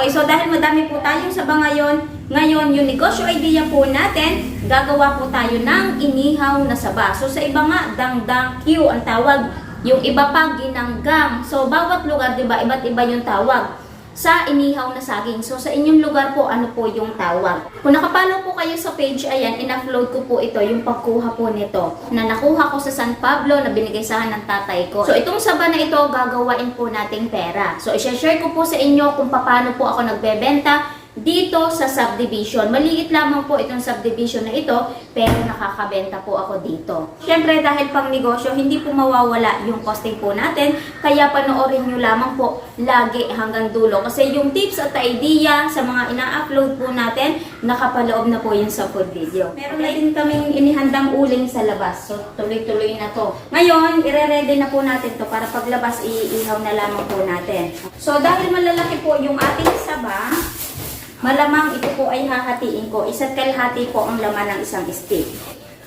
Okay, so dahil madami po tayong saba ngayon yung negosyo idea po natin, gagawa po tayo ng inihaw na saba. So sa iba nga, dangdang Q ang tawag. Yung iba pa, ginanggang. So bawat lugar, di ba, iba't iba yung tawag sa inihaw na saging. So sa inyong lugar po, ano po yung tawag? Kung nakapalo po kayo sa page, ayan, in-upload ko po ito, yung pagkuha po nito, na nakuha ko sa San Pablo, na binigay sa akin ng tatay ko. So itong saba na ito, gagawain po nating pera. So i-share ko po sa inyo kung paano po ako nagbebenta dito sa subdivision. Maliit lamang po itong subdivision na ito, pero nakakabenta po ako dito. Siyempre, dahil pang negosyo, hindi po mawawala yung costing po natin, kaya panoorin nyo lamang po lagi hanggang dulo. Kasi yung tips at idea sa mga ina-upload po natin, nakapaloob na po yun sa full video. Meron na din kaming inihandang uling sa labas. So, tuloy-tuloy na to. Ngayon, ire-ready na po natin to para paglabas, iihaw na lamang po natin. So, dahil malalaki po yung ating saba, malamang ito po ay hahatiin ko. Isa't kalahati po ang laman ng isang stick.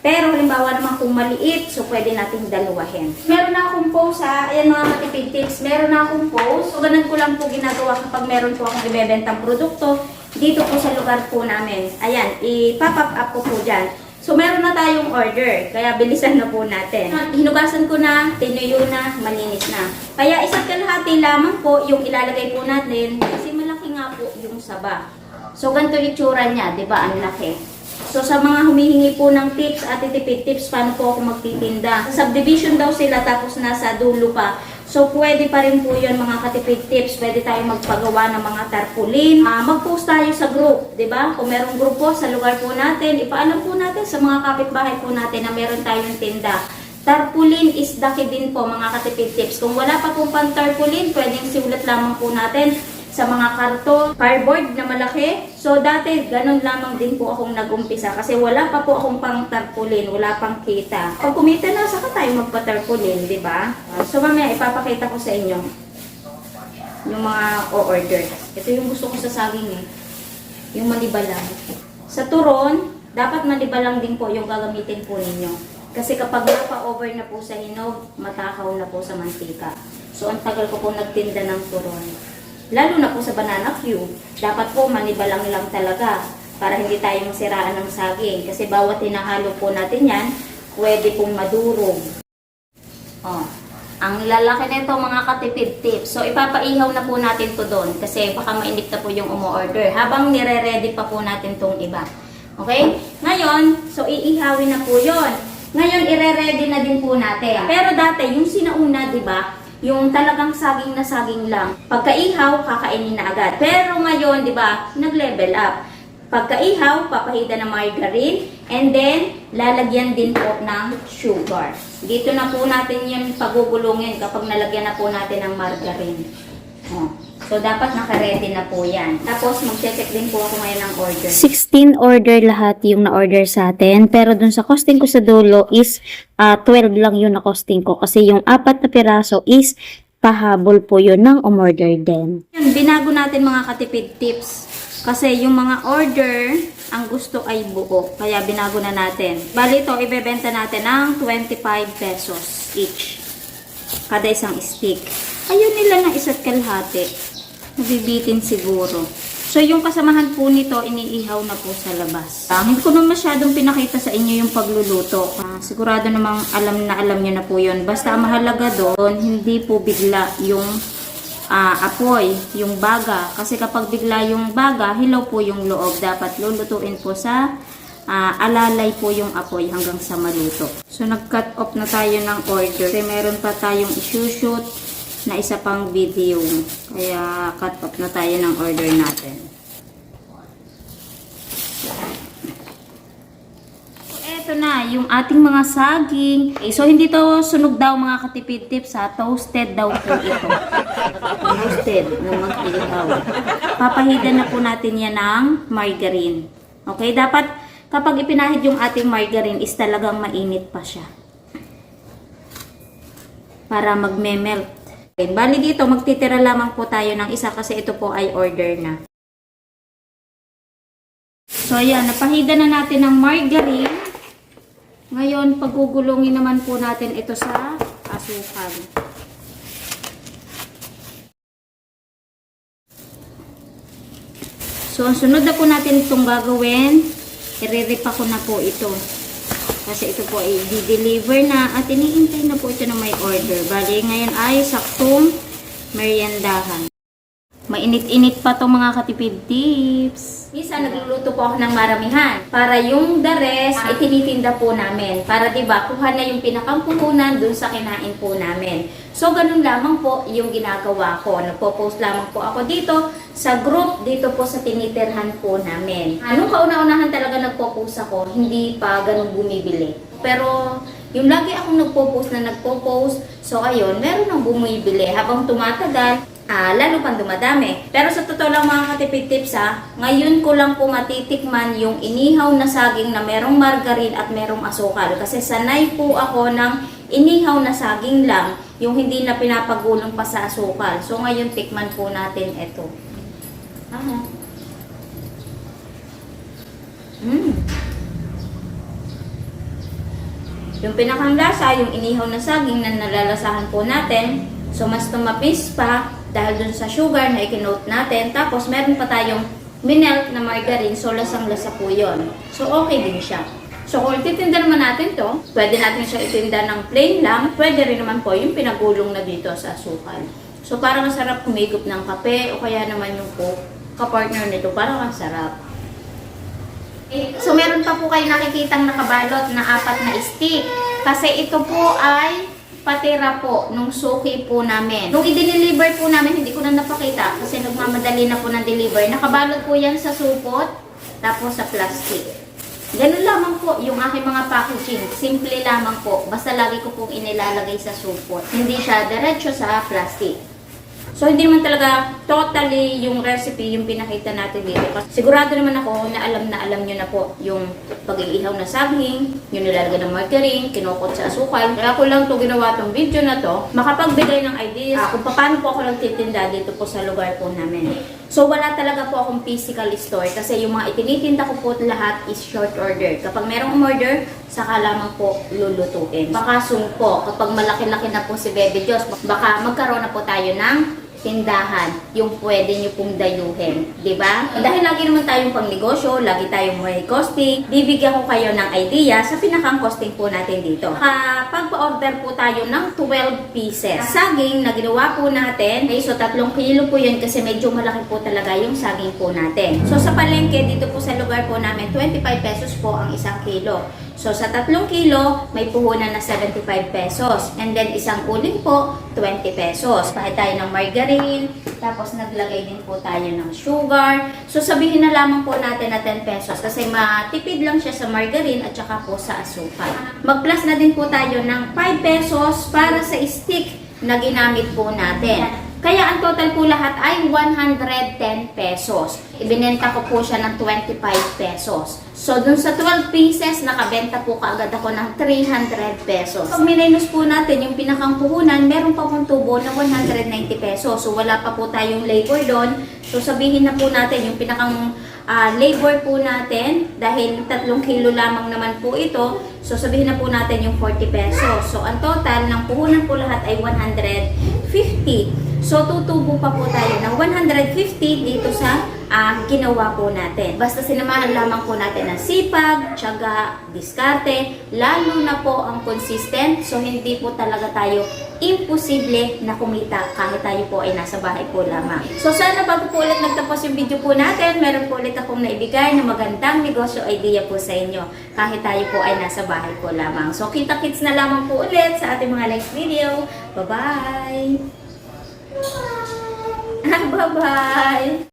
Pero halimbawa naman kung maliit, so pwede nating dalawahin. Meron na akong post ha, ayan mga matipid tips, meron na akong post. So ganun ko lang po ginagawa kapag meron po akong ibebentang produkto dito po sa lugar po namin. Ayan, ipapop up ko po dyan. So meron na tayong order, kaya bilisan na po natin. Hinugasan ko na, tinuyo na, malinis na. Kaya isa't kalahati lamang po yung ilalagay po natin kasi malaki nga po yung saba. So, ganito itsura niya, di ba? Ang laki. So, sa mga humihingi po ng tips at tipid tips, paano po ako magtitinda? Sa subdivision daw sila, tapos nasa dulo pa. So, pwede pa rin po yun, mga katipid tips. Pwede tayo magpagawa ng mga tarpaulin. Mag-post tayo sa group, di ba? Kung merong grupo sa lugar po natin, ipaalam po natin sa mga kapitbahay po natin na meron tayong tinda. Tarpaulin is daki din po, mga katipid tips. Kung wala pa pong pan-tarpaulin, pwedeng siulat lamang po natin sa mga karton, cardboard na malaki. So, dati, ganun lamang din po akong nag-umpisa kasi wala pa po akong pang tarpaulin, wala pang kita. Pag kumita na, saka tayo magpa-tarpaulin, di ba? So, mamaya, ipapakita ko sa inyo yung mga o-order. Ito yung gusto ko sa saging eh. Yung manibalang. Sa turon, dapat manibalang din po yung gagamitin po ninyo. Kasi kapag napa-over na po sa hinog, matakaw na po sa mantika. So, ang tagal ko po nagtinda ng turon. Lalo na po sa banana Q, dapat po manibalang lang talaga para hindi tayo masiraan ng saging. Kasi bawat hinahalo po natin yan, pwede pong madurog. Oh, ang lalaki nito mga katipid tips. So ipapaihaw na po natin to doon kasi baka mainit na po yung umu-order habang nire-ready pa po natin tong iba. Okay? Ngayon, so iihawin na po yon. Ngayon, ire-ready na din po natin. Pero dati, yung sinauna, di ba? Yung talagang saging na saging lang. Pagkaihaw, kakainin na agad. Pero ngayon, di ba, nag-level up. Pagkaihaw, papahida ng margarine. And then, lalagyan din po ng sugar. Dito na po natin yung pagugulungin kapag nalagyan na po natin ng margarine. Oh. So, dapat naka-ready na po yan. Tapos, mag-check din po ako ngayon ng order. 16 order lahat yung na-order sa atin. Pero dun sa costing ko sa dulo is 12 lang yung na-costing ko. Kasi yung 4 na piraso is pahabol po yun ng umorder din. Yun, binago natin mga katipid tips. Kasi yung mga order, ang gusto ay buo. Kaya binago na natin. Bali ito, ibebenta natin ng 25 pesos each. Kada isang stick. Ayun nila ng isa't kalahati. Nabibitin siguro. So, yung kasamahan po nito, iniihaw na po sa labas. Hindi ko na masyadong pinakita sa inyo yung pagluluto. Sigurado namang alam nyo na po yun. Basta mahalaga doon, hindi po bigla yung apoy, yung baga. Kasi kapag bigla yung baga, hilaw po yung loob. Dapat lulutuin po sa alalay po yung apoy hanggang sa maluto. So, nag-cut off na tayo ng order. Kasi meron pa tayong isushoot na isa pang video. Kaya cut off na tayo ng order natin. So, eto na, yung ating mga saging. Okay, so, hindi to sunog daw mga katipid tips ha. Toasted daw po ito. Toasted ng mag-ihaw. Papahida na po natin yan ng margarine. Okay, dapat kapag ipinahid yung ating margarine is talagang mainit pa siya. Para magme-melt. Bali dito, magtitira lamang po tayo ng isa kasi ito po ay order na. So, ayan, napahida na natin ng margarine. Ngayon, pagugulungin naman po natin ito sa asukal. So, ang sunod na po natin itong gagawin, i-re-repa ko na po ito. Kasi ito po ay di-deliver na at iniintay na po ito na may order. Bali, ngayon ay saktong meriendahan. Mainit-init pa itong mga katipid tips. Minsan, nagluluto po ako ng maramihan. Para yung the rest, ay tinitinda po namin. Para diba, kuha na yung pinakangkukunan dun sa kinain po namin. So, ganun lamang po yung ginagawa ko. Nagpo-post lamang po ako dito sa group, dito po sa tinitirhan po namin. Anong kauna-unahan talaga nagpo-post ako, hindi pa ganun bumibili. Pero, yung lagi akong nagpo-post na nagpo-post, so ayun, meron nang bumibili. Habang tumatagal, lalo pang dumadami. Pero sa totoo lang mga katipid tips ngayon ko lang po matitikman yung inihaw na saging na merong margarine at merong asukal. Kasi sanay po ako ng inihaw na saging lang, yung hindi na pinapagulong pa sa asukal. So ngayon tikman po natin ito. Yung pinakang lasa, yung inihaw na saging na nalalasahan po natin. So mas tumapis pa dahil dun sa sugar na ikinote natin. Tapos meron pa tayong minelt na margarine. So lasang-lasa po yun. So okay din siya. So kung titinda naman natin to, pwede natin siya itinda ng plain lang. Pwede rin naman po yung pinagulong na dito sa asukal. So parang masarap kumigop ng kape o kaya naman yung coke. Kapartner nito, parang masarap. So meron pa po kayo nakikitang nakabalot na 4 na stick. Kasi ito po ay patira po nung suki po namin. Nung i-deliver po namin, hindi ko na napakita kasi nagmamadali na po ng deliver. Nakabalot po yan sa supot, tapos sa plastic. Ganun lamang po yung aking mga packaging. Simple lamang po. Basta lagi ko pong inilalagay sa supot. Hindi siya diretso sa plastic. So, hindi naman talaga totally yung recipe yung pinakita natin dito. Kasi sigurado naman ako na alam nyo na po yung pag-iihaw na saging, yung nilalagay ng margarine, kinukot sa asukal. Kaya ko lang to ginawa tong video na to, makapagbigay ng ideas kung paano po ako nagtitinda dito po sa lugar po namin. So, wala talaga po akong physical store kasi yung mga itinitinda ko po lahat is short order. Kapag merong umorder, saka lamang po lulutuin. Baka soon po, kapag malaki-laki na po si Bebe Diyos, baka magkaroon na po tayo ng tindahan, yung pwede nyo pong dayuhin. Diba? Dahil lagi naman tayong pangnegosyo, lagi tayong may costing, bibigyan ko kayo ng idea sa pinakang costing po natin dito. Pagpa-order po tayo ng 12 pieces. Saging na ginawa po natin, okay, so 3 kilo po yun kasi medyo malaki po talaga yung saging po natin. So sa palengke, dito po sa lugar po namin, 25 pesos po ang 1 kilo. So, sa 3 kilo, may puhunan na 75 pesos. And then, isang uling po, 20 pesos. Pahit tayo ng margarine, tapos naglagay din po tayo ng sugar. So, sabihin na lamang po natin na 10 pesos kasi matipid lang siya sa margarine at saka po sa asukal. Mag-plus na din po tayo ng 5 pesos para sa stick na ginamit po natin. Kaya ang total po lahat ay 110 pesos. Ibinenta ko po siya ng 25 pesos. So, dun sa 12 pieces, nakabenta po kaagad ako ng 300 pesos. Pag minus po natin yung pinakang puhunan, meron pa pong tubo na 190 pesos. So, wala pa po tayong labor doon. So, sabihin na po natin yung pinakang labor po natin, dahil 3 kilo lamang naman po ito, so sabihin na po natin yung 40 pesos. So, ang total ng puhunan po lahat ay 150. So, tutubo pa po tayo ng 150 dito sa ginawa po natin. Basta sinamahan lamang po natin ng sipag, tiyaga, diskarte, lalo na po ang consistent. So, hindi po talaga tayo imposible na kumita kahit tayo po ay nasa bahay po lamang. So, sana bago po ulit nagtapos yung video po natin, meron po ulit akong naibigay na magandang negosyo idea po sa inyo kahit tayo po ay nasa bahay po lamang. So, kita-kits na lamang po ulit sa ating mga next video. Bye-bye! Bye-bye!